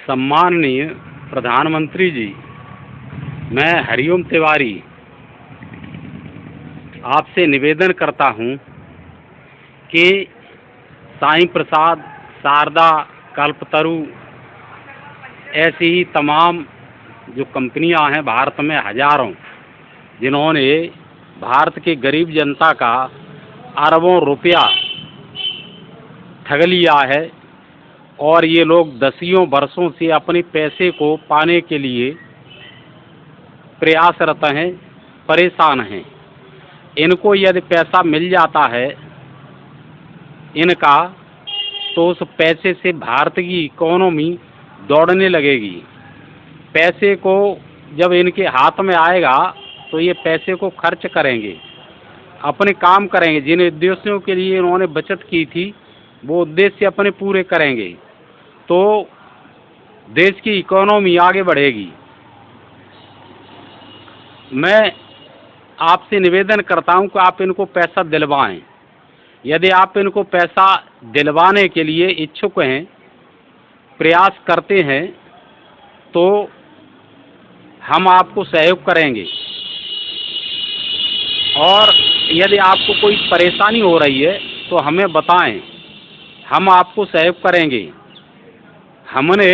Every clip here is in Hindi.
सम्माननीय प्रधानमंत्री जी, मैं हरिओम तिवारी आपसे निवेदन करता हूं कि साईं प्रसाद, शारदा, कल्पतरु ऐसी ही तमाम जो कंपनियां हैं भारत में हजारों, जिन्होंने भारत के गरीब जनता का अरबों रुपया ठग लिया है और ये लोग दसियों वर्षों से अपने पैसे को पाने के लिए प्रयासरत हैं, परेशान हैं। इनको यदि पैसा मिल जाता है इनका, तो उस पैसे से भारत की इकोनॉमी दौड़ने लगेगी। पैसे को जब इनके हाथ में आएगा तो ये पैसे को खर्च करेंगे, अपने काम करेंगे। जिन उद्देश्यों के लिए इन्होंने बचत की थी वो उद्देश्य अपने पूरे करेंगे, तो देश की इकोनॉमी आगे बढ़ेगी। मैं आपसे निवेदन करता हूं कि आप इनको पैसा दिलवाएं। यदि आप इनको पैसा दिलवाने के लिए इच्छुक हैं, प्रयास करते हैं, तो हम आपको सहयोग करेंगे। और यदि आपको कोई परेशानी हो रही है तो हमें बताएं, हम आपको सहयोग करेंगे। हमने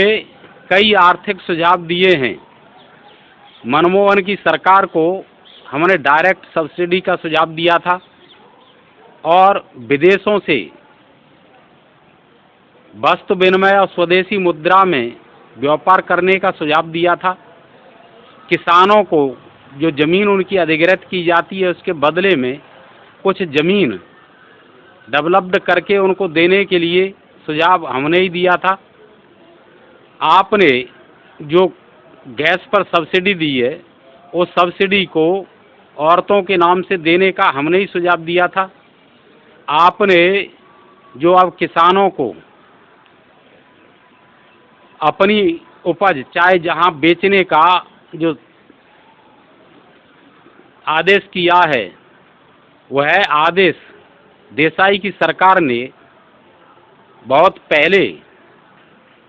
कई आर्थिक सुझाव दिए हैं। मनमोहन की सरकार को हमने डायरेक्ट सब्सिडी का सुझाव दिया था और विदेशों से वस्तु विनिमय और स्वदेशी मुद्रा में व्यापार करने का सुझाव दिया था। किसानों को जो ज़मीन उनकी अधिग्रहित की जाती है उसके बदले में कुछ ज़मीन डेवलप्ड करके उनको देने के लिए सुझाव हमने ही दिया था। आपने जो गैस पर सब्सिडी दी है उस सब्सिडी को औरतों के नाम से देने का हमने ही सुझाव दिया था। आपने जो अब किसानों को अपनी उपज चाहे जहां बेचने का जो आदेश किया है, वह आदेश देसाई की सरकार ने बहुत पहले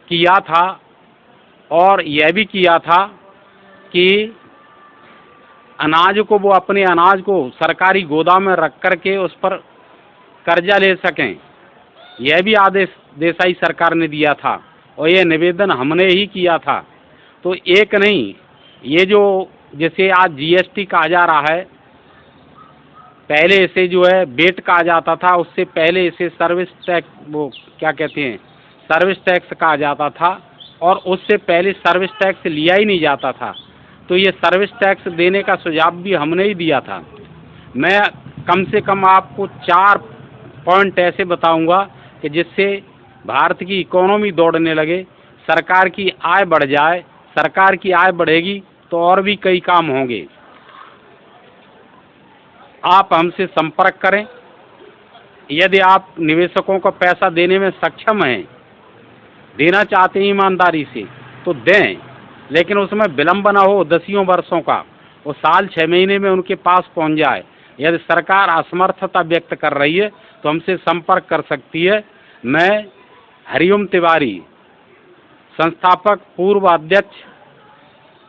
किया था और यह भी किया था कि अनाज को वो अपने अनाज को सरकारी गोदाम में रख कर के उस पर कर्जा ले सकें। यह भी आदेश देसाई सरकार ने दिया था और यह निवेदन हमने ही किया था। तो एक नहीं, ये जो जैसे आज जीएसटी कहा जा रहा है, पहले इसे जो है वेट कहा जाता था, उससे पहले इसे सर्विस टैक्स, वो क्या कहते हैं, सर्विस टैक्स कहा जाता था और उससे पहले सर्विस टैक्स लिया ही नहीं जाता था। तो ये सर्विस टैक्स देने का सुझाव भी हमने ही दिया था। मैं कम से कम आपको 4 पॉइंट ऐसे बताऊंगा कि जिससे भारत की इकोनॉमी दौड़ने लगे, सरकार की आय बढ़ जाए। सरकार की आय बढ़ेगी तो और भी कई काम होंगे। आप हमसे संपर्क करें। यदि आप निवेशकों को पैसा देने में सक्षम हैं, देना चाहते हैं ईमानदारी से, तो दें, लेकिन उसमें विलंब ना हो दसियों वर्षों का, वो साल 6 महीने में उनके पास पहुंच जाए। यदि सरकार असमर्थता व्यक्त कर रही है तो हमसे संपर्क कर सकती है। मैं हरिओम तिवारी, संस्थापक, पूर्व अध्यक्ष,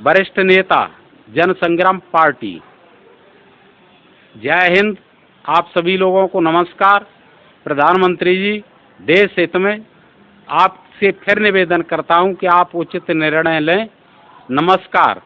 वरिष्ठ नेता, जन संग्राम पार्टी। जय हिंद। आप सभी लोगों को नमस्कार। प्रधानमंत्री जी, देश हित में आपसे फिर निवेदन करता हूं कि आप उचित निर्णय लें। नमस्कार।